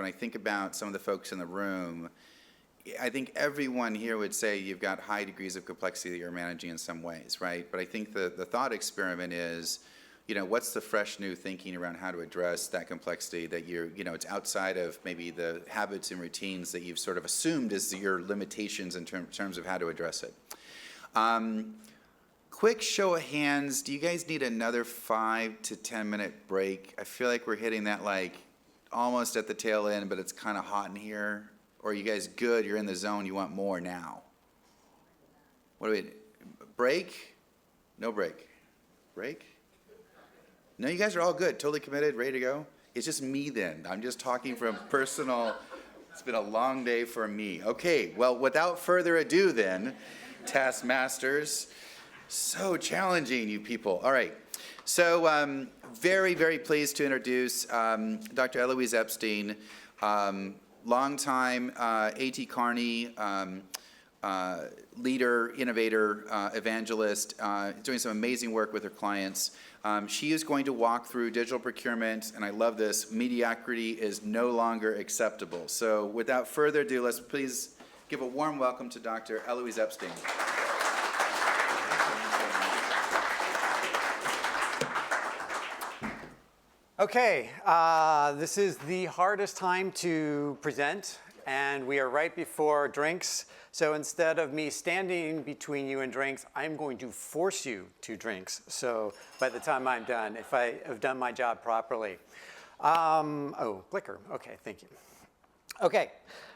when I think about some of the folks in the room, I think everyone here would say you've got high degrees of complexity that you're managing in some ways, right? But I think the thought experiment is, what's the fresh new thinking around how to address that complexity that it's outside of maybe the habits and routines that you've sort of assumed as your limitations in terms of how to address it. Quick show of hands, do you guys need another 5 to 10 minute break? I feel like we're hitting that like almost at the tail end, but it's kind of hot in here. Or are you guys good? You're in the zone. You want more now? What do we break? No break. Break? No, you guys are all good. Totally committed, ready to go. It's just me then. I'm just talking from personal. It's been a long day for me. Okay. Well, without further ado, then, taskmasters. So challenging, you people. All right. So very, very pleased to introduce Dr. Eloise Epstein. Longtime A.T. Kearney leader, innovator, evangelist, doing some amazing work with her clients. She is going to walk through digital procurement, and I love this, mediocrity is no longer acceptable. So without further ado, let's please give a warm welcome to Dr. Eloise Epstein. Okay, this is the hardest time to present, and we are right before drinks. So instead of me standing between you and drinks, I'm going to force you to drinks. So by the time I'm done, if I have done my job properly. Clicker. Okay, thank you. Okay,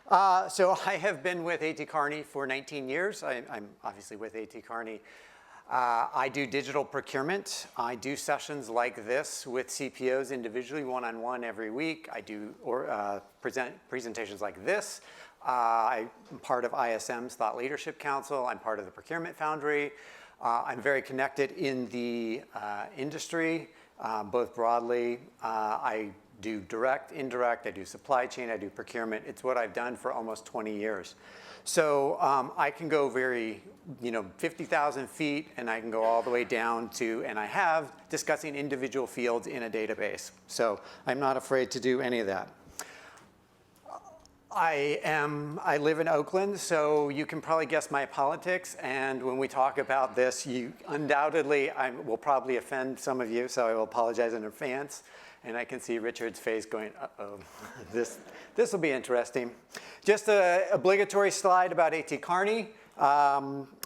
so I have been with A.T. Kearney for 19 years. I'm obviously with A.T. Kearney. I do digital procurement. I do sessions like this with CPOs individually, one-on-one every week. I do presentations like this. I'm part of ISM's Thought Leadership Council. I'm part of the Procurement Foundry. I'm very connected in the industry, both broadly. I do direct, indirect, I do supply chain, I do procurement. It's what I've done for almost 20 years. So I can go 50,000 feet, and I can go all the way down to, and I have, discussing individual fields in a database. So I'm not afraid to do any of that. I live in Oakland, so you can probably guess my politics. And when we talk about this, you undoubtedly, I will probably offend some of you, so I will apologize in advance. And I can see Richard's face going, uh-oh, this will be interesting. Just an obligatory slide about A.T. Kearney.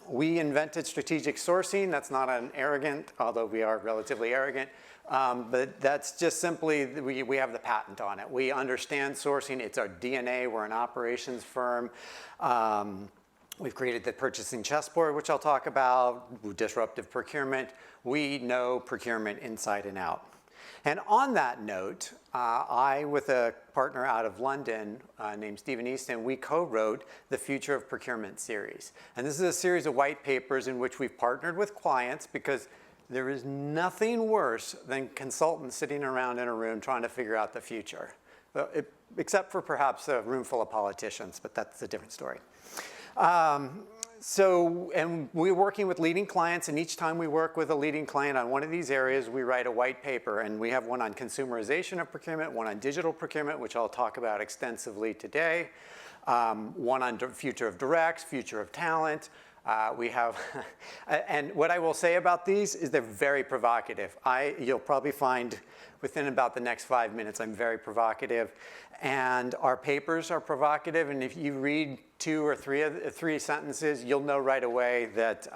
We invented strategic sourcing. That's not an arrogant, although we are relatively arrogant. But that's just simply, we have the patent on it. We understand sourcing. It's our DNA. We're an operations firm. We've created the purchasing chessboard, which I'll talk about, disruptive procurement. We know procurement inside and out. And on that note, I, with a partner out of London named Stephen Easton, we co-wrote the Future of Procurement series. And this is a series of white papers in which we've partnered with clients, because there is nothing worse than consultants sitting around in a room trying to figure out the future, except for perhaps a room full of politicians, but that's a different story. And we're working with leading clients, and each time we work with a leading client on one of these areas, we write a white paper, and we have one on consumerization of procurement, one on digital procurement, which I'll talk about extensively today, one on future of directs, future of talent. We have, and what I will say about these is they're very provocative. You'll probably find within about the next 5 minutes, I'm very provocative. And our papers are provocative, and if you read 2 or 3 sentences, you'll know right away that,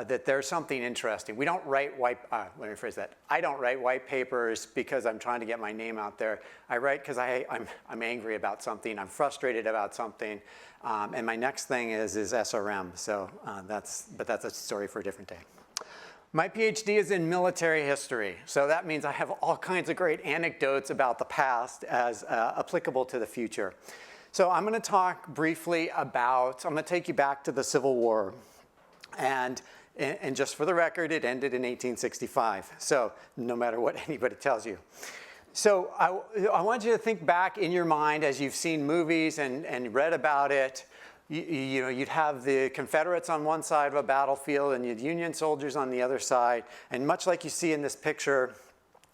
that there's something interesting. We don't write let me rephrase that. I don't write white papers because I'm trying to get my name out there. I write because I'm angry about something, I'm frustrated about something, and my next thing is SRM, so that's a story for a different day. My PhD is in military history, so that means I have all kinds of great anecdotes about the past as applicable to the future. So I'm going to talk briefly about, I'm going to take you back to the Civil War. And just for the record, it ended in 1865, so no matter what anybody tells you. So I want you to think back in your mind as you've seen movies and read about it. You know, you'd have the Confederates on one side of a battlefield and you'd Union soldiers on the other side. And much like you see in this picture,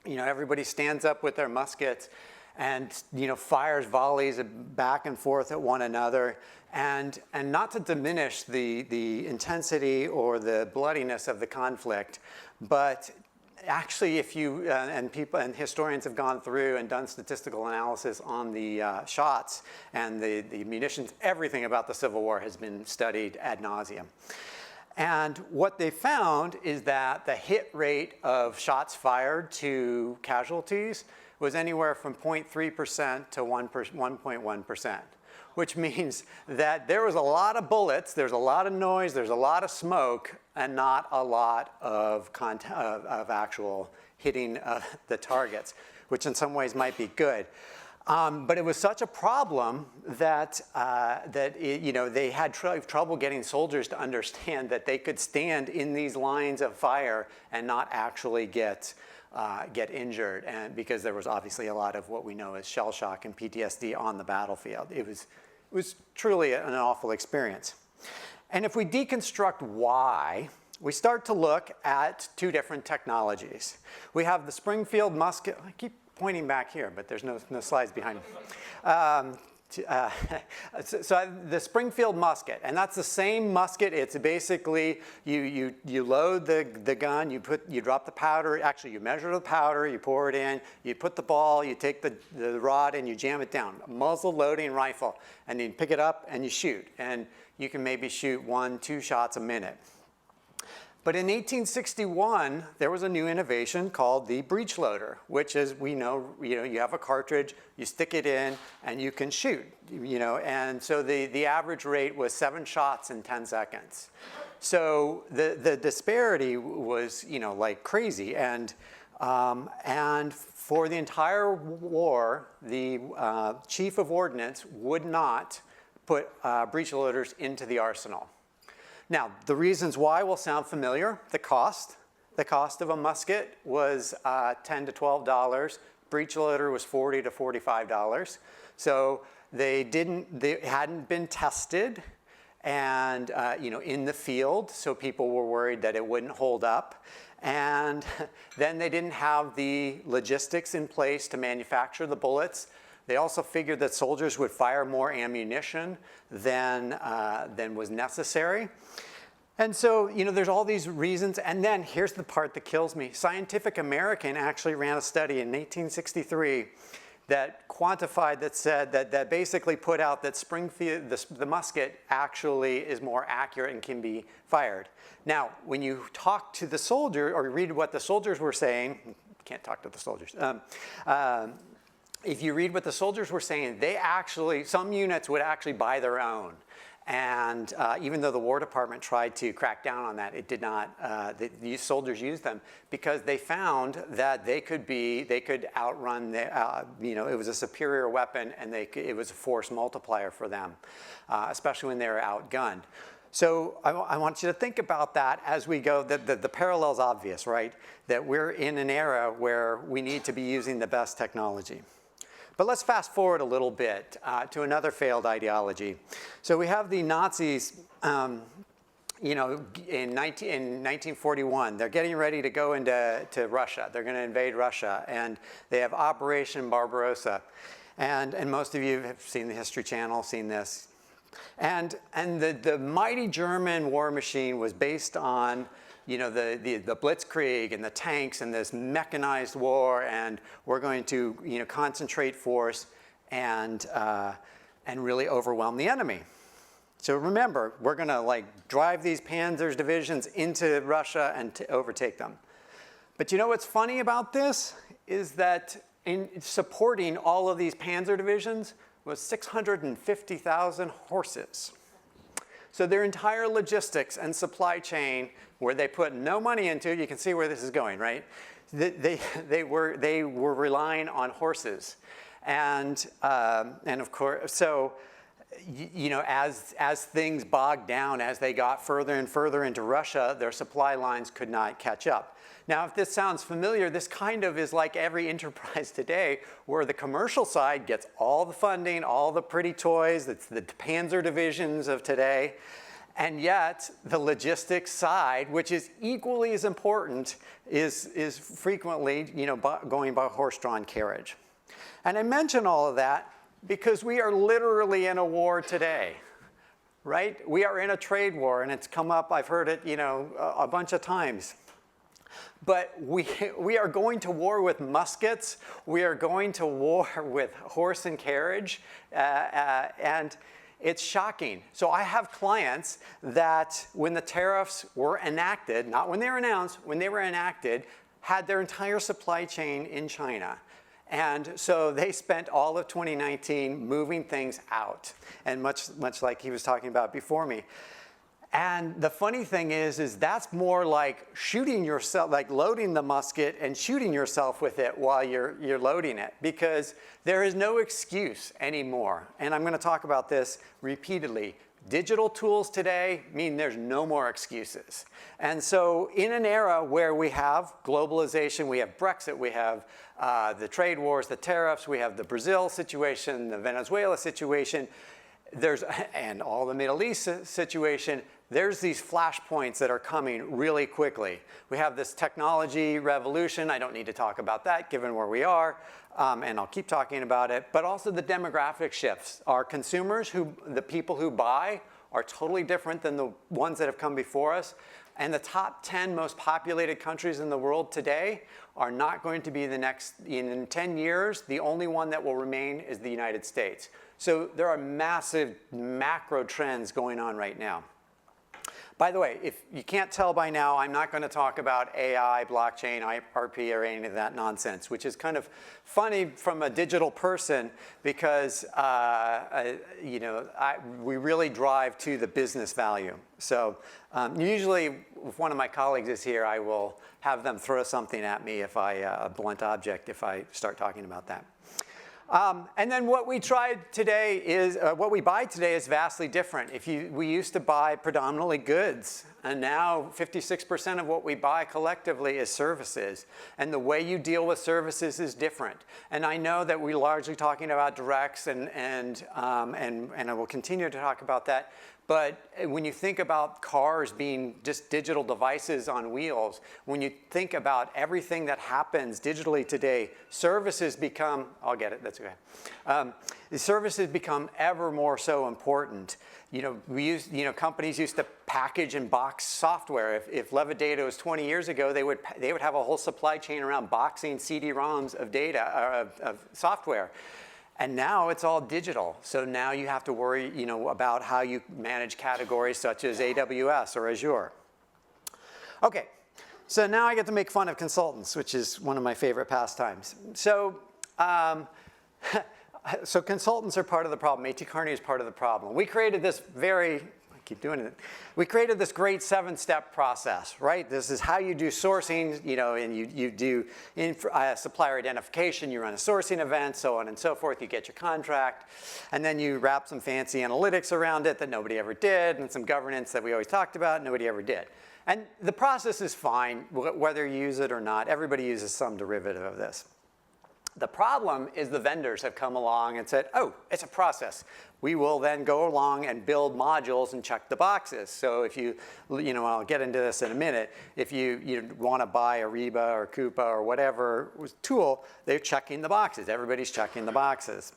you know, everybody stands up with their muskets. and fires volleys back and forth at one another. And not to diminish the intensity or the bloodiness of the conflict, but actually, if you people and historians have gone through and done statistical analysis on the shots and the munitions, everything about the Civil War has been studied ad nauseum. And what they found is that the hit rate of shots fired to casualties was anywhere from 0.3% to 1.1%. Which means that there was a lot of bullets, there's a lot of noise, there's a lot of smoke, and not a lot of actual hitting the targets, which in some ways might be good. But it was such a problem that, they had trouble getting soldiers to understand that they could stand in these lines of fire and not actually get injured, and because there was obviously a lot of what we know as shell shock and PTSD on the battlefield. It was truly an awful experience. And if we deconstruct why, we start to look at two different technologies. We have the Springfield musket. I keep pointing back here, but there's no slides behind me. So the Springfield musket, and that's the same musket. It's basically you load the gun, you drop the powder. Actually, you measure the powder, you pour it in, you put the ball, you take the rod and you jam it down. Muzzle loading rifle, and you pick it up and you shoot, and you can maybe shoot 1-2 shots a minute. But in 1861, there was a new innovation called the breech loader, which is, we know, you have a cartridge, you stick it in, and you can shoot, and so the average rate was 7 shots in 10 seconds. So the disparity was, like crazy, and for the entire war, the chief of ordnance would not put breech loaders into the arsenal. Now, the reasons why will sound familiar. The cost of a musket was $10 to $12. Breech loader was $40 to $45. So they hadn't been tested, and in the field, so people were worried that it wouldn't hold up. And then they didn't have the logistics in place to manufacture the bullets. They also figured that soldiers would fire more ammunition than was necessary. And so, there's all these reasons. And then here's the part that kills me. Scientific American actually ran a study in 1863 that quantified, that said that basically put out that Springfield, the musket actually is more accurate and can be fired. Now, when you talk to the soldier or read what the soldiers were saying, can't talk to the soldiers. If you read what the soldiers were saying, some units would actually buy their own. And even though the War Department tried to crack down on that, it did not. These soldiers used them because they found that they could outrun. It was a superior weapon, and it was a force multiplier for them, especially when they were outgunned. So I want you to think about that as we go. The parallel's obvious, right? That we're in an era where we need to be using the best technology. But let's fast forward a little bit to another failed ideology. So we have the Nazis, in 1941. They're getting ready to go into Russia. They're going to invade Russia, and they have Operation Barbarossa. And most of you have seen the History Channel, seen this. And the mighty German war machine was based on the blitzkrieg and the tanks and this mechanized war, and we're going to concentrate force and really overwhelm the enemy. So remember, we're going to drive these Panzer divisions into Russia and to overtake them. But what's funny about this is that in supporting all of these Panzer divisions was 650,000 horses. So their entire logistics and supply chain, where they put no money into, you can see where this is going, right? They were relying on horses, and of course, so as things bogged down, as they got further and further into Russia, their supply lines could not catch up. Now, if this sounds familiar, this kind of is like every enterprise today, where the commercial side gets all the funding, all the pretty toys. It's the Panzer divisions of today. And yet, the logistics side, which is equally as important, is frequently going by horse-drawn carriage. And I mention all of that because we are literally in a war today, right? We are in a trade war, and it's come up, I've heard it, a bunch of times. But we are going to war with muskets. We are going to war with horse and carriage, and it's shocking. So I have clients that when the tariffs were enacted, not when they were announced, when they were enacted, had their entire supply chain in China. And so they spent all of 2019 moving things out, and much like he was talking about before me. And the funny thing is that's more like shooting yourself, like loading the musket and shooting yourself with it while you're loading it, because there is no excuse anymore. And I'm going to talk about this repeatedly. Digital tools today mean there's no more excuses. And so in an era where we have globalization, we have Brexit, we have the trade wars, the tariffs, we have the Brazil situation, the Venezuela situation, and all the Middle East situation, there's these flashpoints that are coming really quickly. We have this technology revolution. I don't need to talk about that given where we are, and I'll keep talking about it. But also the demographic shifts. Our consumers, the people who buy, are totally different than the ones that have come before us. And the top 10 most populated countries in the world today are not going to be in 10 years, the only one that will remain is the United States. So there are massive macro trends going on right now. By the way, if you can't tell by now, I'm not going to talk about AI, blockchain, IRP, or any of that nonsense, which is kind of funny from a digital person because we really drive to the business value. So usually, if one of my colleagues is here, I will have them throw something at me a blunt object, if I start talking about that. And then what we buy today is vastly different. We used to buy predominantly goods, and now 56% of what we buy collectively is services. And the way you deal with services is different. And I know that we're largely talking about directs, and I will continue to talk about that. But when you think about cars being just digital devices on wheels, when you think about everything that happens digitally today, services become, I'll get it, that's okay. The services become ever more so important. Companies used to package and box software. If levadata was 20 years ago, they would have a whole supply chain around boxing CD-ROMs of data, of software. And now it's all digital. So now you have to worry, about how you manage categories such as AWS or Azure. Okay, so now I get to make fun of consultants, which is one of my favorite pastimes. So, so consultants are part of the problem. A.T. Kearney is part of the problem. We created this we created this great 7-step process, right? This is how you do sourcing, and you do supplier identification, you run a sourcing event, so on and so forth, you get your contract, and then you wrap some fancy analytics around it that nobody ever did, and some governance that we always talked about, nobody ever did. And the process is fine, whether you use it or not. Everybody uses some derivative of this. The problem is the vendors have come along and said, oh, it's a process. We will then go along and build modules and check the boxes. So if I'll get into this in a minute, if you want to buy Ariba or Coupa or whatever tool, they're checking the boxes. Everybody's checking the boxes.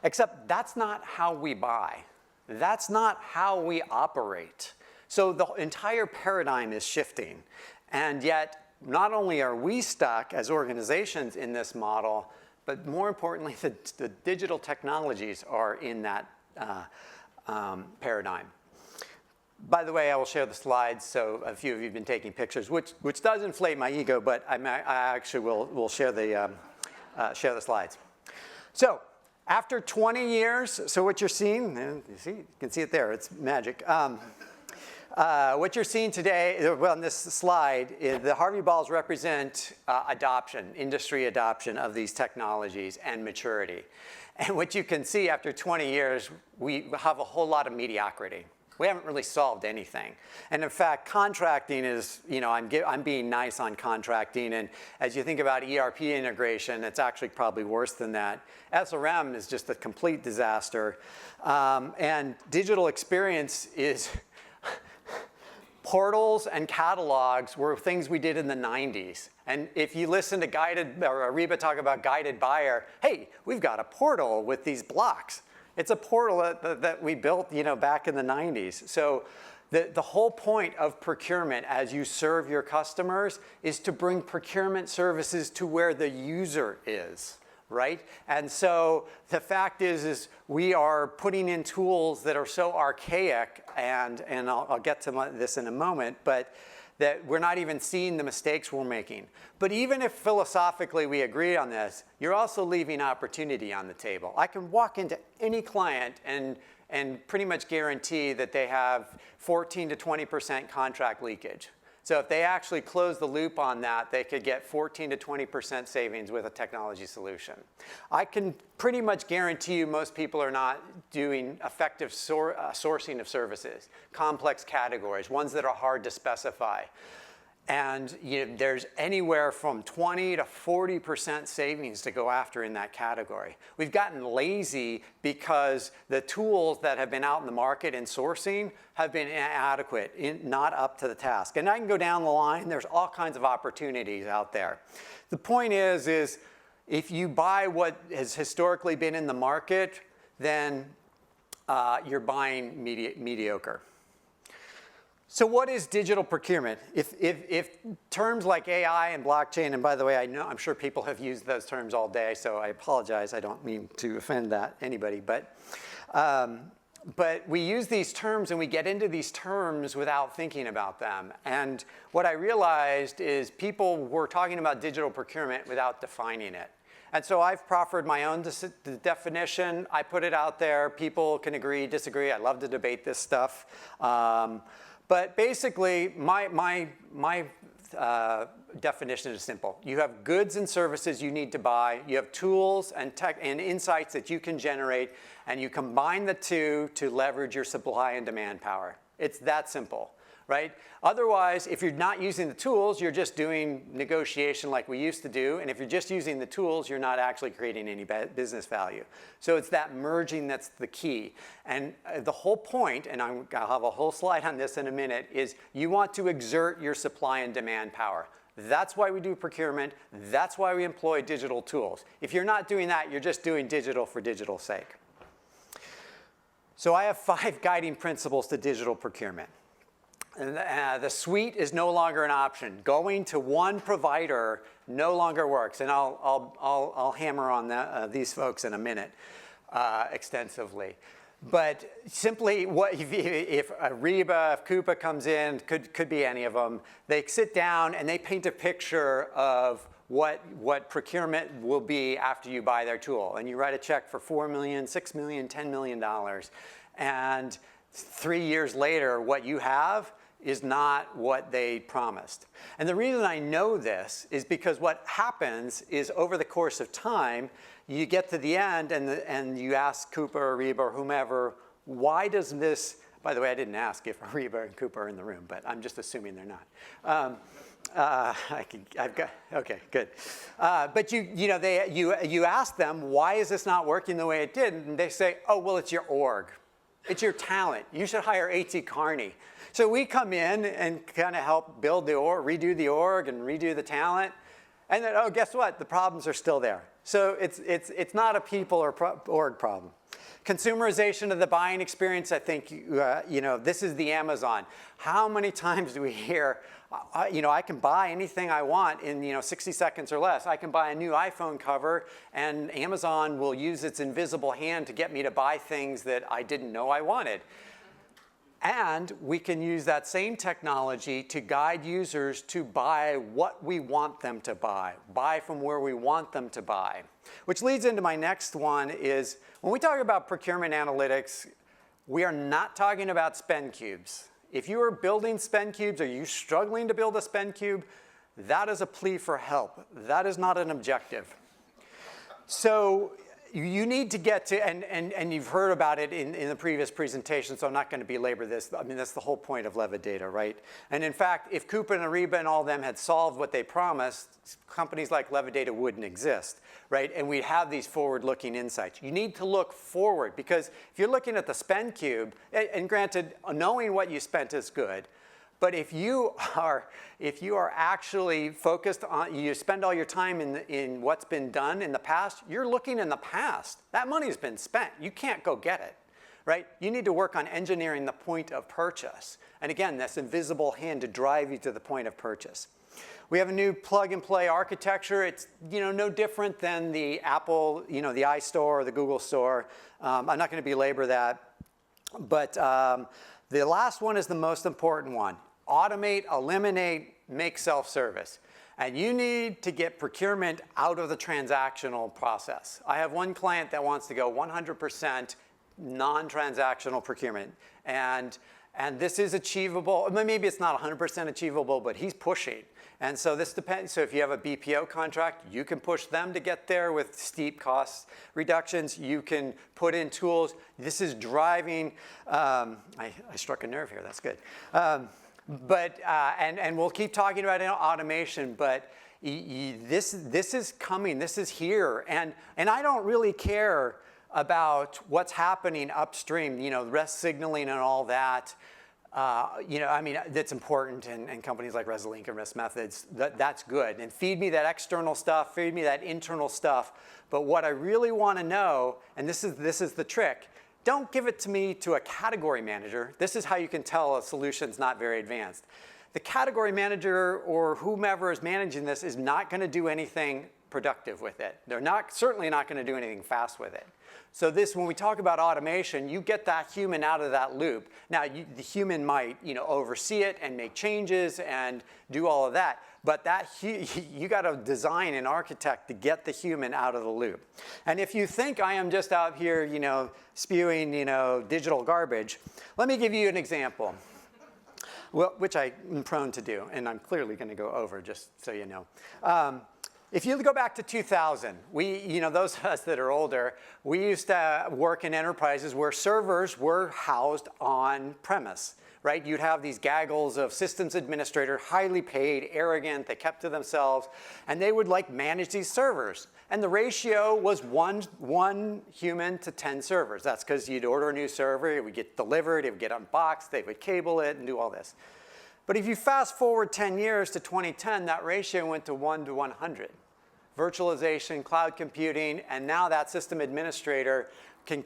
Except that's not how we buy. That's not how we operate. So the entire paradigm is shifting. And yet, not only are we stuck as organizations in this model, but more importantly, the digital technologies are in that paradigm. By the way, I will share the slides, so a few of you have been taking pictures, which does inflate my ego, but I actually will share the slides. So after 20 years, so what you're seeing, you can see it there, it's magic. What you're seeing today, well, on this slide, is the Harvey balls represent industry adoption of these technologies and maturity. And what you can see after 20 years, we have a whole lot of mediocrity. We haven't really solved anything. And in fact, contracting is, I'm being nice on contracting. And as you think about ERP integration, it's actually probably worse than that. SRM is just a complete disaster. And digital experience is Portals and catalogs were things we did in the 90s. And if you listen to Ariba talk about guided buyer, hey, we've got a portal with these blocks. It's a portal that we built, back in the 90s. So the whole point of procurement as you serve your customers is to bring procurement services to where the user is, right? And so the fact is we are putting in tools that are so archaic, and I'll get to this in a moment, but that we're not even seeing the mistakes we're making. But even if philosophically we agree on this, you're also leaving opportunity on the table. I can walk into any client and pretty much guarantee that they have 14 to 20% contract leakage. So if they actually close the loop on that, they could get 14 to 20% savings with a technology solution. I can pretty much guarantee you most people are not doing effective sourcing of services, complex categories, ones that are hard to specify. And there's anywhere from 20 to 40% savings to go after in that category. We've gotten lazy because the tools that have been out in the market in sourcing have been inadequate, not up to the task. And I can go down the line. There's all kinds of opportunities out there. The point is if you buy what has historically been in the market, then you're buying mediocre. So what is digital procurement? If terms like AI and blockchain, and by the way, I'm sure people have used those terms all day, so I apologize. I don't mean to offend anybody, but we use these terms and we get into these terms without thinking about them. And what I realized is people were talking about digital procurement without defining it. And so I've proffered my own definition. I put it out there. People can agree, disagree. I love to debate this stuff. But basically, my definition is simple. You have goods and services you need to buy. You have tools and tech and insights that you can generate, and you combine the two to leverage your supply and demand power. It's that simple, right? Otherwise, if you're not using the tools, you're just doing negotiation like we used to do. And if you're just using the tools, you're not actually creating any business value. So it's that merging that's the key. And the whole point, and I'll have a whole slide on this in a minute, is you want to exert your supply and demand power. That's why we do procurement. That's why we employ digital tools. If you're not doing that, you're just doing digital for digital's sake. So I have 5 guiding principles to digital procurement. And the suite is no longer an option. Going to one provider no longer works. And I'll hammer on these folks in a minute extensively. But simply, if Ariba, if Coupa comes in, could be any of them, they sit down and they paint a picture of what procurement will be after you buy their tool. And you write a check for $4 million, $6 million, $10 million. And 3 years later, what you have is not what they promised. And the reason I know this is because what happens is over the course of time, you get to the end and you ask Coupa or Ariba or whomever, why does this, by the way, I didn't ask if Ariba and Coupa are in the room, but I'm just assuming they're not. Okay, good. But you ask them, why is this not working the way it did? And they say, oh, well, it's your org. It's your talent. You should hire A.T. Kearney. So we come in and kind of help build the org, redo the org, and redo the talent. And then, oh, guess what? The problems are still there. So it's not a people or org problem. Consumerization of the buying experience, I think, this is the Amazon. How many times do we hear, I can buy anything I want in 60 seconds or less. I can buy a new iPhone cover, and Amazon will use its invisible hand to get me to buy things that I didn't know I wanted. And we can use that same technology to guide users to buy what we want them to buy from where we want them to buy. Which leads into my next one is, when we talk about procurement analytics, we are not talking about spend cubes. If you are building spend cubes or you're struggling to build a spend cube, that is a plea for help. That is not an objective. So you need to get to, and you've heard about it in the previous presentation, so I'm not going to belabor this. I mean, that's the whole point of levadata, right? And in fact, if Coupa and Ariba and all of them had solved what they promised, companies like levadata wouldn't exist, right? And we'd have these forward-looking insights. You need to look forward, because if you're looking at the spend cube, and granted, knowing what you spent is good, But if you are actually focused on, you spend all your time in what's been done in the past, you're looking in the past. That money's been spent. You can't go get it, right? You need to work on engineering the point of purchase. And again, this invisible hand to drive you to the point of purchase. We have a new plug-and-play architecture. It's no different than the Apple, the iStore or the Google Store. I'm not going to belabor that. But the last one is the most important one. Automate, eliminate, make self-service. And you need to get procurement out of the transactional process. I have one client that wants to go 100% non-transactional procurement. And this is achievable. Maybe it's not 100% achievable, but he's pushing. And so this depends. So if you have a BPO contract, you can push them to get there with steep cost reductions. You can put in tools. This is driving. I struck a nerve here. That's good. And we'll keep talking about automation, but this is coming. This is here. And I don't really care about what's happening upstream, REST signaling and all that. That's important in companies like Resolink and REST Methods. That's good. And feed me that external stuff, feed me that internal stuff. But what I really want to know, and this is the trick, don't give it to me to a category manager. This is how you can tell a solution's not very advanced. The category manager or whomever is managing this is not going to do anything productive with it. They're certainly not going to do anything fast with it. So when we talk about automation, you get that human out of that loop. Now, the human might, oversee it and make changes and do all of that. But you got to design and architect to get the human out of the loop. And if you think I am just out here, spewing, digital garbage, let me give you an example, which I'm prone to do, and I'm clearly going to go over, just so you know. If you go back to 2000, those of us that are older, we used to work in enterprises where servers were housed on premise, right? You'd have these gaggles of systems administrator, highly paid, arrogant, they kept to themselves, and they would manage these servers. And the ratio was one human to 10 servers. That's because you'd order a new server, it would get delivered, it would get unboxed, they would cable it and do all this. But if you fast forward 10 years to 2010, that ratio went to 1 to 100. Virtualization, cloud computing, and now that system administrator can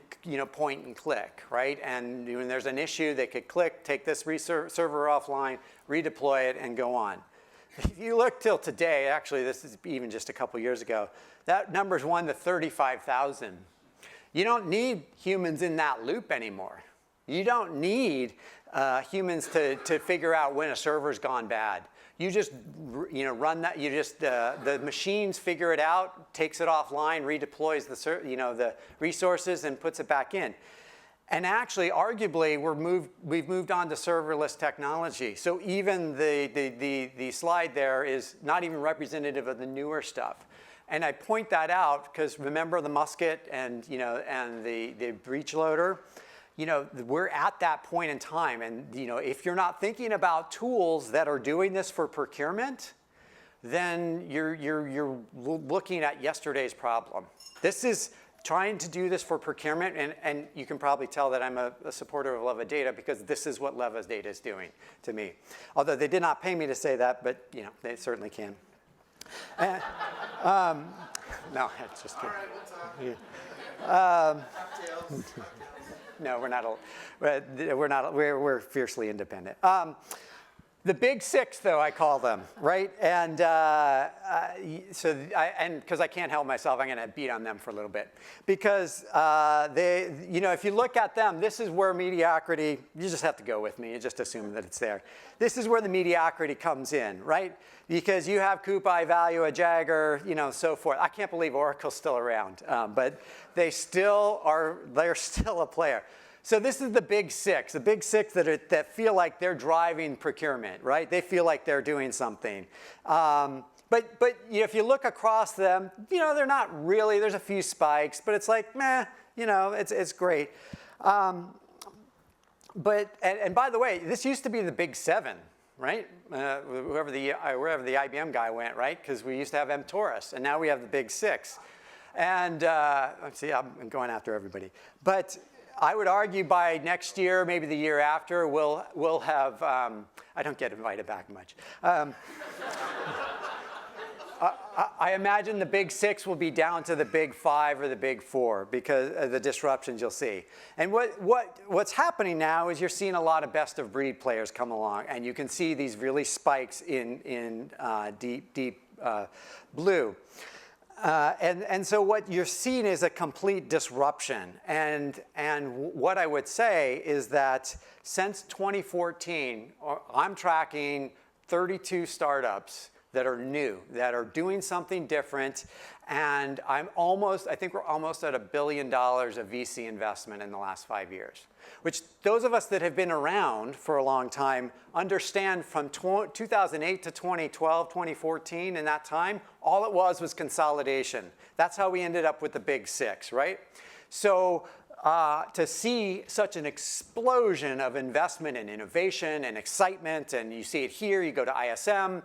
point and click, right? And when there's an issue, they could click, take this server offline, redeploy it, and go on. If you look till today, actually this is even just a couple years ago, that number's 1 to 35,000. You don't need humans in that loop anymore. You don't need humans to figure out when a server's gone bad. You just run that. The machines figure it out, takes it offline, redeploys the resources, and puts it back in. And actually, arguably, we've moved on to serverless technology. So even the slide there is not even representative of the newer stuff. And I point that out because remember the musket and the breech loader. We're at that point in time, and if you're not thinking about tools that are doing this for procurement, then you're looking at yesterday's problem. This is trying to do this for procurement, and you can probably tell that I'm a supporter of levadata because this is what levadata is doing to me. Although they did not pay me to say that, but they certainly can. No, it's just kidding. All right, we'll talk. Cocktails. No, we're fiercely independent. The big six, though, I call them, right? And because I can't help myself, I'm going to beat on them for a little bit. Because if you look at them, this is where mediocrity, you just have to go with me. You just assume that it's there. This is where the mediocrity comes in, right? Because you have Coupa, Value, a Jagger, so forth. I can't believe Oracle's still around, but they're still a player. So this is the big six that feel like they're driving procurement, right? They feel like they're doing something. But if you look across them, they're not really, there's a few spikes, but it's like, meh, it's great. And by the way, this used to be the big seven, right? Wherever the IBM guy went, right? Because we used to have mTaurus, and now we have the big six. And see, I'm going after everybody. But I would argue by next year, maybe the year after, we'll have, I don't get invited back much. I imagine the big 6 will be down to the big 5 or the big 4 because of the disruptions you'll see. And what's happening now is you're seeing a lot of best of breed players come along, and you can see these really spikes in deep blue. And so what you're seeing is a complete disruption. And what I would say is that since 2014, I'm tracking 32 startups that are new, that are doing something different. And I think we're almost at $1 billion of VC investment in the last 5 years, which those of us that have been around for a long time understand from 2008 to 2012, 2014, in that time, all it was consolidation. That's how we ended up with the big 6, right? So to see such an explosion of investment and innovation and excitement, and you see it here, you go to ISM,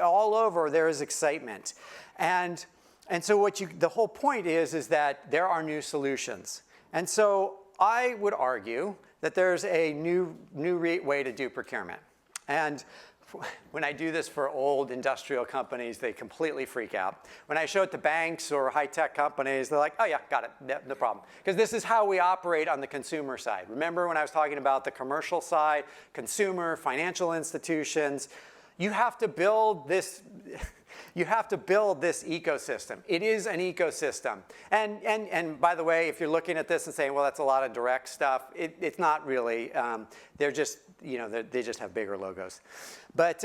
all over there is excitement. And so the whole point is that there are new solutions. And so I would argue that there's a new way to do procurement. And when I do this for old industrial companies, they completely freak out. When I show it to banks or high-tech companies, they're like, oh yeah, got it, no problem. Because this is how we operate on the consumer side. Remember when I was talking about the commercial side, consumer, financial institutions, you have to build this ecosystem. It is an ecosystem. And by the way, if you're looking at this and saying, well, that's a lot of direct stuff, it's not really. They're just, they just have bigger logos. But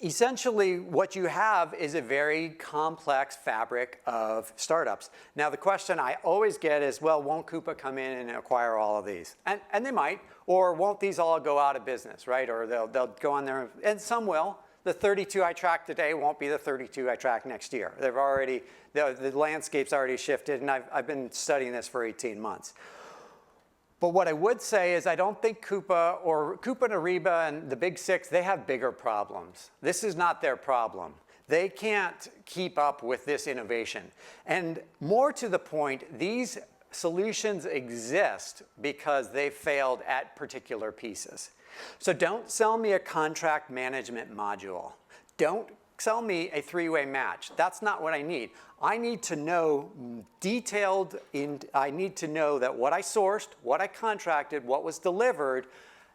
essentially, what you have is a very complex fabric of startups. Now, the question I always get is, well, won't Coupa come in and acquire all of these? And they might. Or won't these all go out of business, right? Or they'll go on there, and some will. The 32 I track today won't be the 32 I track next year. They've already, the landscape's already shifted, and I've been studying this for 18 months. But what I would say is I don't think Coupa and Ariba and the big 6, they have bigger problems. This is not their problem. They can't keep up with this innovation. And more to the point, these solutions exist because they failed at particular pieces. So don't sell me a contract management module. Don't sell me a 3-way match. That's not what I need. I need to know I need to know that what I sourced, what I contracted, what was delivered,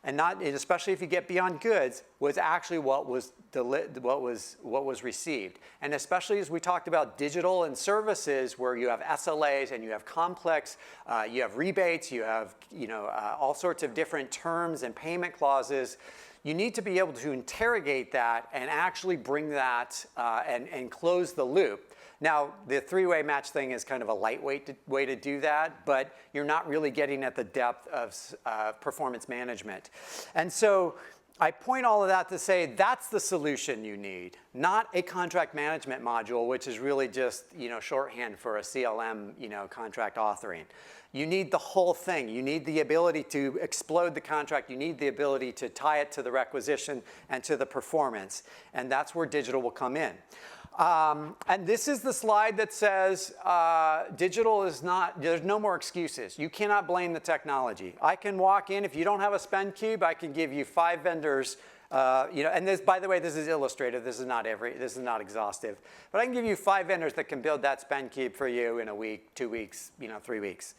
and especially if you get beyond goods, was actually what was received. And especially as we talked about digital and services, where you have SLAs and you have complex, you have rebates, you have all sorts of different terms and payment clauses. You need to be able to interrogate that and actually bring that and close the loop. Now, the 3-way match thing is kind of a lightweight way to do that, but you're not really getting at the depth of performance management. And so I point all of that to say that's the solution you need, not a contract management module, which is really just shorthand for a CLM contract authoring. You need the whole thing. You need the ability to explode the contract. You need the ability to tie it to the requisition and to the performance. And that's where digital will come in. And this is the slide that says digital is not, there's no more excuses. You cannot blame the technology. I can walk in, if you don't have a spend cube, I can give you 5 vendors, and this, by the way, this is illustrative. This is not exhaustive. But I can give you 5 vendors that can build that spend cube for you in a week, 2 weeks, 3 weeks.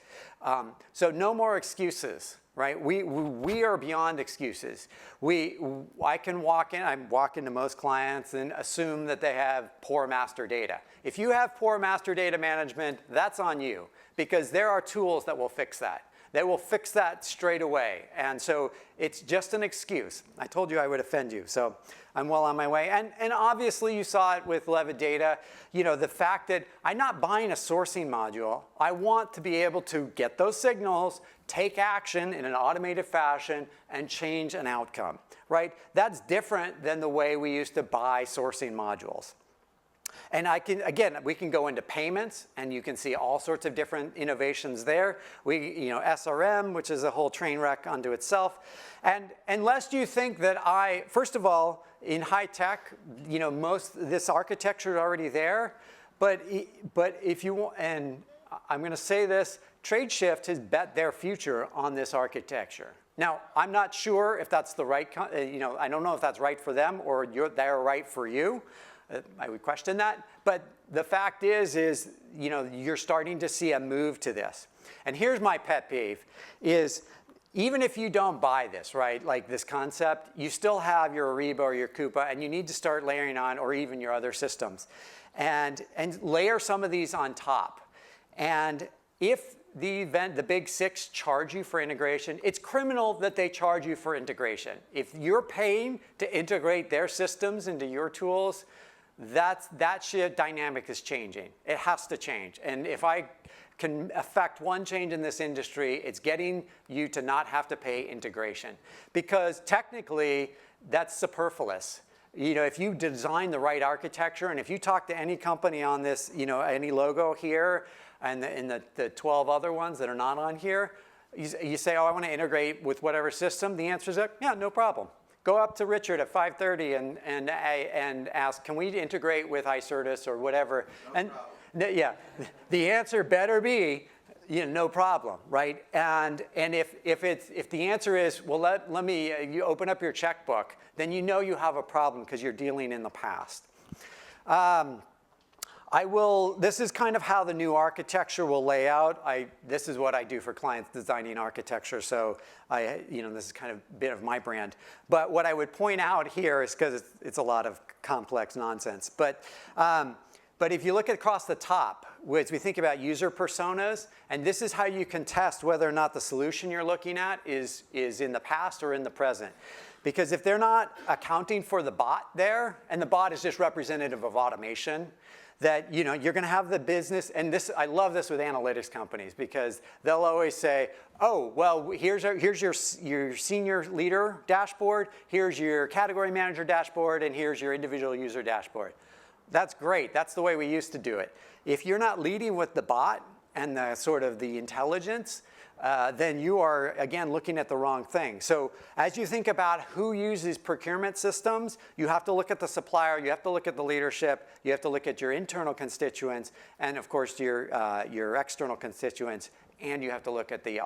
So no more excuses. Right? We are beyond excuses. I can walk in, I walk into most clients and assume that they have poor master data. If you have poor master data management, that's on you, because there are tools that will fix that. They will fix that straight away. And so it's just an excuse. I told you I would offend you, so I'm well on my way. And obviously you saw it with levadata, the fact that I'm not buying a sourcing module. I want to be able to get those signals, take action in an automated fashion, and change an outcome, right? That's different than the way we used to buy sourcing modules. And we can go into payments, and you can see all sorts of different innovations there. SRM, which is a whole train wreck unto itself. And unless you think that first of all, in high tech, this architecture is already there. But if you want, and I'm going to say this, Tradeshift has bet their future on this architecture. Now, I'm not sure if that's the right, I don't know if that's right for them or they're right for you. I would question that. But the fact is you're starting to see a move to this. And here's my pet peeve, is even if you don't buy this, right, like this concept, you still have your Ariba or your Coupa, and you need to start layering on, or even your other systems, and layer some of these on top. And if the big six charge you for integration, it's criminal that they charge you for integration. If you're paying to integrate their systems into your tools, that dynamic is changing. It has to change. And if I can affect one change in this industry, it's getting you to not have to pay integration. Because technically, that's superfluous. If you design the right architecture, and if you talk to any company on this, any logo here, and the 12 other ones that are not on here, you say, oh, I want to integrate with whatever system. The answer is, yeah, no problem. Go up to Richard at 5:30 and ask, can we integrate with iCertis or whatever? No problem. Yeah, the answer better be, no problem, right? And if the answer is, well, let me you open up your checkbook, then you know you have a problem because you're dealing in the past. This is kind of how the new architecture will lay out. This is what I do for clients, designing architecture, so this is kind of a bit of my brand. But what I would point out here is, because it's a lot of complex nonsense, but if you look across the top, as we think about user personas, and this is how you can test whether or not the solution you're looking at is in the past or in the present. Because if they're not accounting for the bot there, and the bot is just representative of automation, that you're going to have the business, and I love this with analytics companies, because they'll always say, oh, well, here's your senior leader dashboard, here's your category manager dashboard, and here's your individual user dashboard. That's great. That's the way we used to do it. If you're not leading with the bot and the sort of the intelligence, then you are, again, looking at the wrong thing. So as you think about who uses procurement systems, you have to look at the supplier, you have to look at the leadership, you have to look at your internal constituents, and of course your external constituents, and you have to look at the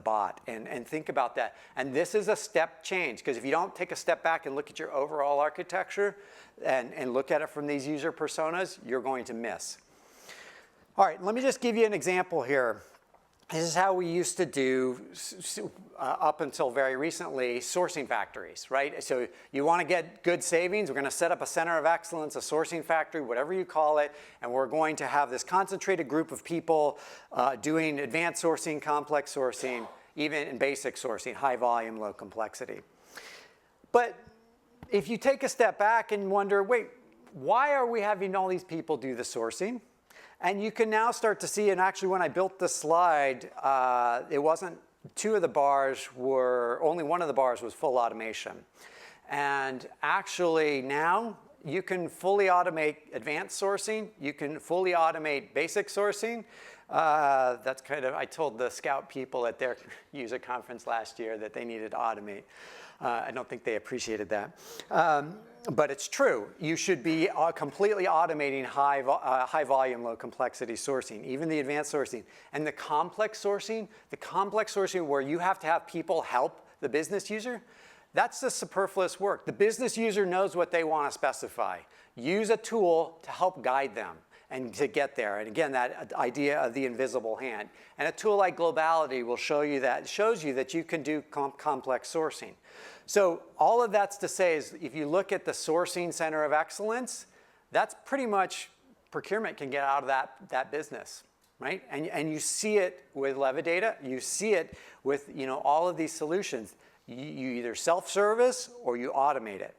bot and think about that. And this is a step change, because if you don't take a step back and look at your overall architecture and look at it from these user personas, you're going to miss. All right, let me just give you an example here. This is how we used to do, up until very recently, sourcing factories, right? So you want to get good savings, we're going to set up a center of excellence, a sourcing factory, whatever you call it, and we're going to have this concentrated group of people doing advanced sourcing, complex sourcing, even in basic sourcing, high volume, low complexity. But if you take a step back and wonder, wait, why are we having all these people do the sourcing? And you can now start to see, and actually when I built this slide, it wasn't, only one of the bars was full automation. And actually now, you can fully automate advanced sourcing, you can fully automate basic sourcing. That's kind of, I told the Scout people at their user conference last year that they needed to automate. I don't think they appreciated that. But it's true. You should be completely automating high volume, low complexity sourcing, even the advanced sourcing. And the complex sourcing where you have to have people help the business user, that's the superfluous work. The business user knows what they want to specify. Use a tool to help guide them and to get there. And again, that idea of the invisible hand. And a tool like Globality will show you that, shows you that you can do complex sourcing. So all of that's to say is, if you look at the sourcing center of excellence, that's pretty much procurement can get out of that business, right? And you see it with levadata, you see it with all of these solutions. You either self-service or you automate it.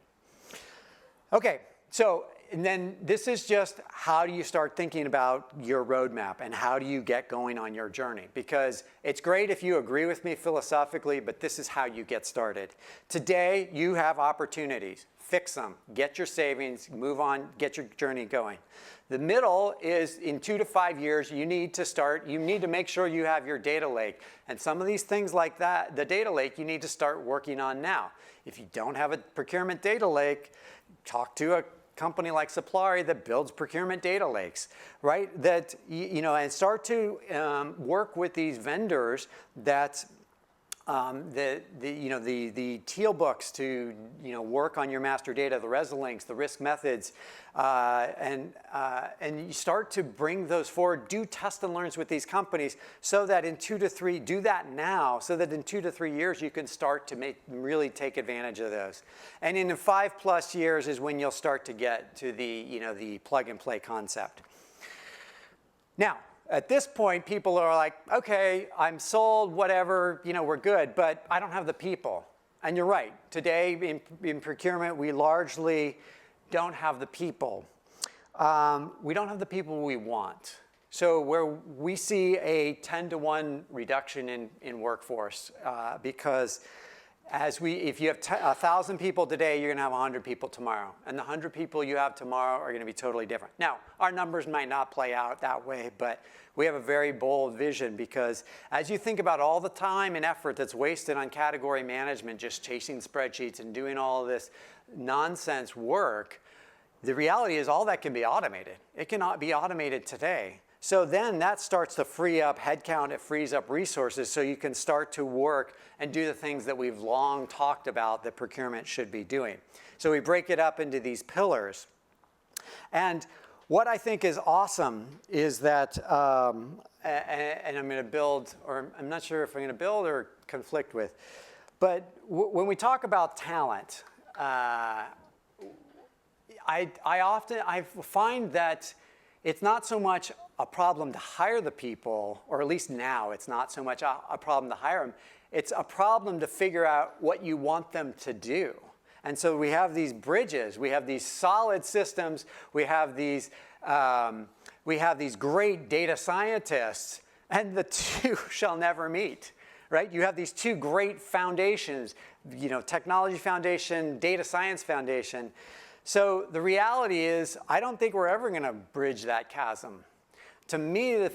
Okay, so and then this is just how do you start thinking about your roadmap and how do you get going on your journey? Because it's great if you agree with me philosophically, but this is how you get started. Today, you have opportunities. Fix them. Get your savings. Move on. Get your journey going. The middle is in 2 to 5 years, you need to make sure you have your data lake. And some of these things like that, the data lake, you need to start working on now. If you don't have a procurement data lake, talk to a company like Supply that builds procurement data lakes, right? That, and start to work with these vendors that the teal books to work on your master data, the ResLinks, the risk methods, and you start to bring those forward. Do test and learns with these companies so that in 2 to 3, do that now, so that in 2 to 3 years you can start to really take advantage of those. And in 5+ years is when you'll start to get to the plug and play concept. Now, at this point, people are like, okay, I'm sold, whatever, we're good, but I don't have the people. And you're right. Today, in procurement, we largely don't have the people. We don't have the people we want. So where we see a 10-to-1 reduction in workforce, because if you have 1,000 people today, you're going to have 100 people tomorrow. And the 100 people you have tomorrow are going to be totally different. Now, our numbers might not play out that way, but we have a very bold vision, because as you think about all the time and effort that's wasted on category management, just chasing spreadsheets and doing all of this nonsense work, the reality is all that can be automated. It cannot be automated today. So then that starts to free up headcount, it frees up resources, so you can start to work and do the things that we've long talked about that procurement should be doing. So we break it up into these pillars. And what I think is awesome is that, and I'm going to build, or I'm not sure if I'm going to build or conflict with, but when we talk about talent, I find that it's not so much a problem to hire the people, or at least now it's not so much a problem to hire them. It's a problem to figure out what you want them to do. And so we have these bridges, we have these solid systems, we have these great data scientists, and the two shall never meet, right? You have these two great foundations, technology foundation, data science foundation. So the reality is, I don't think we're ever going to bridge that chasm. To me, the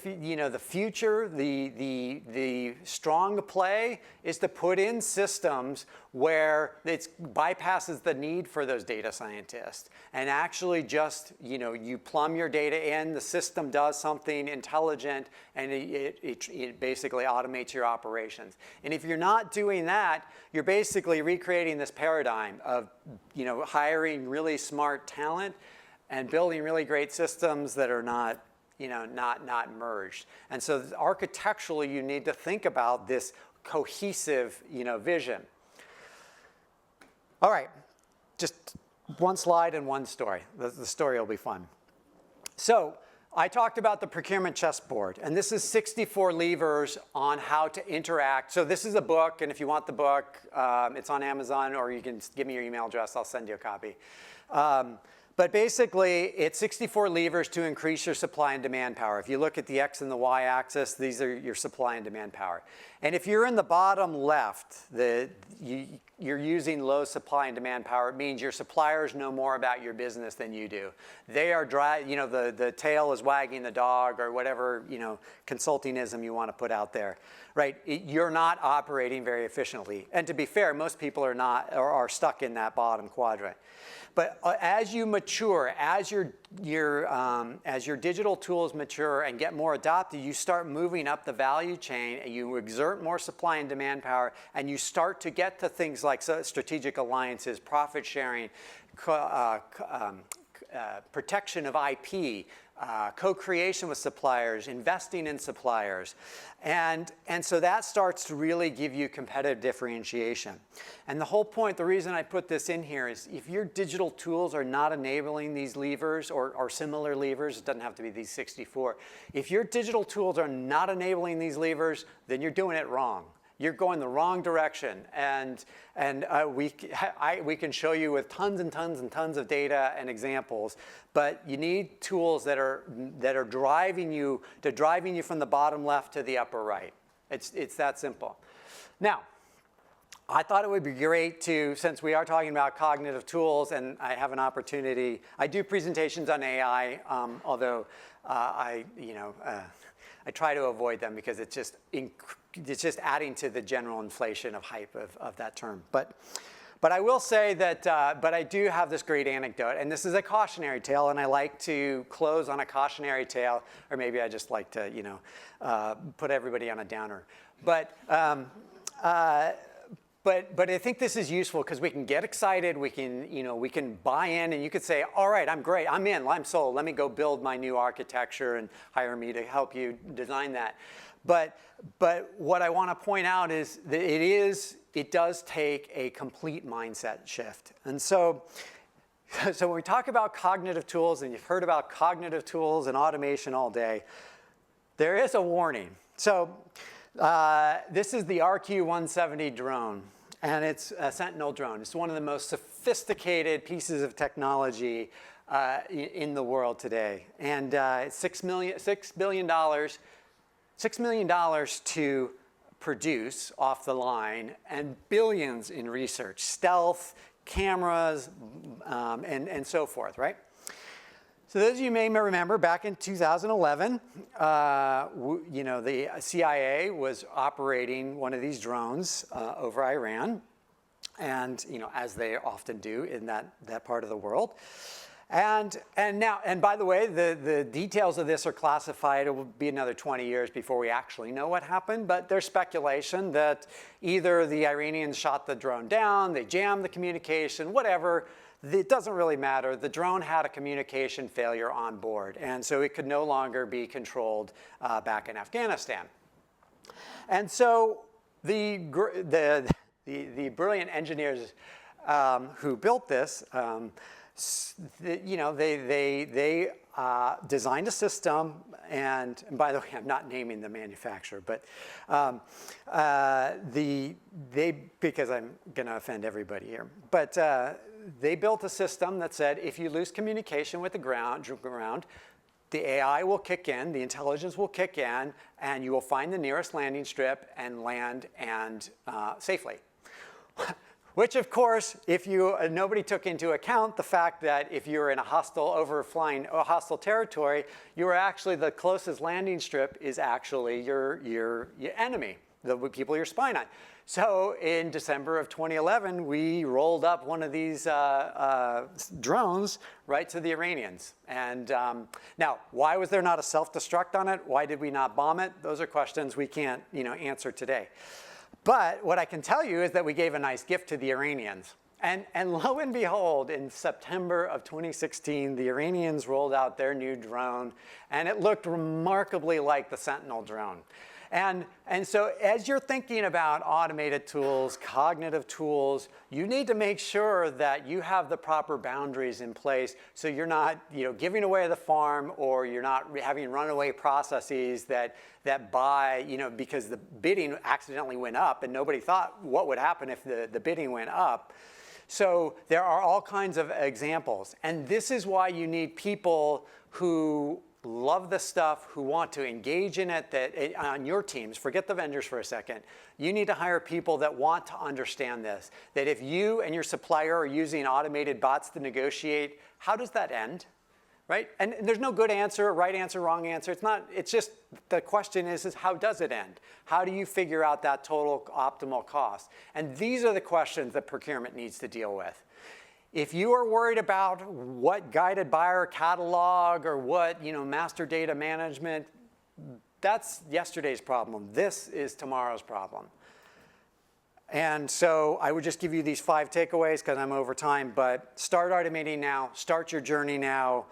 future, the strong play is to put in systems where it bypasses the need for those data scientists, and actually just you plumb your data in, the system does something intelligent, and it basically automates your operations. And if you're not doing that, you're basically recreating this paradigm of hiring really smart talent and building really great systems that are not merged. And so architecturally, you need to think about this cohesive, vision. All right, just one slide and one story. The story will be fun. So I talked about the procurement chessboard, and this is 64 levers on how to interact. So this is a book, and if you want the book, it's on Amazon, or you can give me your email address, I'll send you a copy. But basically, it's 64 levers to increase your supply and demand power. If you look at the X and the Y axis, these are your supply and demand power. And if you're in the bottom left, you're using low supply and demand power, it means your suppliers know more about your business than you do. They are the tail is wagging the dog, or whatever, consultingism you want to put out there, right? You're not operating very efficiently. And to be fair, most people are not, or are stuck in that bottom quadrant. But as you mature, as your digital tools mature and get more adopted, you start moving up the value chain, and you exert more supply and demand power, and you start to get to things like strategic alliances, profit sharing, protection of IP, co-creation with suppliers, investing in suppliers. And so that starts to really give you competitive differentiation. And the whole point, the reason I put this in here is if your digital tools are not enabling these levers or similar levers, it doesn't have to be these 64. If your digital tools are not enabling these levers, then you're doing it wrong. You're going the wrong direction, and we can show you with tons and tons and tons of data and examples. But you need tools that are driving you from the bottom left to the upper right. It's that simple. Now, I thought it would be great to, since we are talking about cognitive tools, and I have an opportunity. I do presentations on AI, although I try to avoid them because it's just adding to the general inflation of hype of that term. But But I will say that, but I do have this great anecdote, and this is a cautionary tale, and I like to close on a cautionary tale, or maybe I just like to, put everybody on a downer. But I think this is useful because we can get excited, we can buy in, and you could say, all right, I'm great, I'm in, I'm sold, let me go build my new architecture and hire me to help you design that. But what I want to point out is that it does take a complete mindset shift. And so when we talk about cognitive tools, and you've heard about cognitive tools and automation all day, there is a warning. So this is the RQ-170 drone, and it's a Sentinel drone. It's one of the most sophisticated pieces of technology in the world today. And it's $6 million to produce off the line, and billions in research, stealth, cameras, and so forth, right? So those of you may remember, back in 2011, the CIA was operating one of these drones over Iran, and as they often do in that part of the world. And by the way, the details of this are classified. It will be another 20 years before we actually know what happened, but there's speculation that either the Iranians shot the drone down, they jammed the communication, whatever. It doesn't really matter. The drone had a communication failure on board, and so it could no longer be controlled back in Afghanistan. And so the brilliant engineers who built this, they designed a system, and by the way, I'm not naming the manufacturer, but because I'm going to offend everybody here, but they built a system that said if you lose communication with the ground, the AI will kick in, the intelligence will kick in, and you will find the nearest landing strip and land safely. Which, of course, nobody took into account the fact that if you were in overflying a hostile territory, you were actually, the closest landing strip is actually your enemy, the people you're spying on. So in December of 2011, we rolled up one of these drones right to the Iranians. And now, why was there not a self-destruct on it? Why did we not bomb it? Those are questions we can't answer today. But what I can tell you is that we gave a nice gift to the Iranians. And lo and behold, in September of 2016, the Iranians rolled out their new drone, and it looked remarkably like the Sentinel drone. And so as you're thinking about automated tools, cognitive tools, you need to make sure that you have the proper boundaries in place so you're not giving away the farm, or you're not having runaway processes that buy, because the bidding accidentally went up and nobody thought what would happen if the bidding went up. So there are all kinds of examples. And this is why you need people who love this stuff, who want to engage in it, on your teams. Forget the vendors for a second. You need to hire people that want to understand this. That if you and your supplier are using automated bots to negotiate, how does that end? Right? And there's no good answer, right answer, wrong answer. It's just, the question is how does it end? How do you figure out that total optimal cost? And these are the questions that procurement needs to deal with. If you are worried about what guided buyer catalog or what master data management, that's yesterday's problem. This is tomorrow's problem. And so I would just give you these 5 takeaways because I'm over time, but start automating now, start your journey now,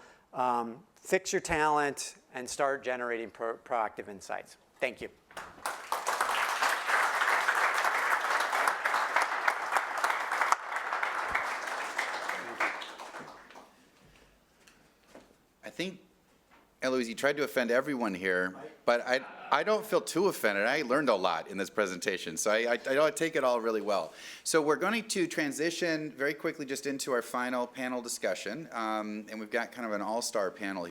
fix your talent, and start generating proactive insights. Thank you. I think, Eloise, you tried to offend everyone here, but I don't feel too offended. I learned a lot in this presentation, so I take it all really well. So we're going to transition very quickly just into our final panel discussion, and we've got kind of an all-star panel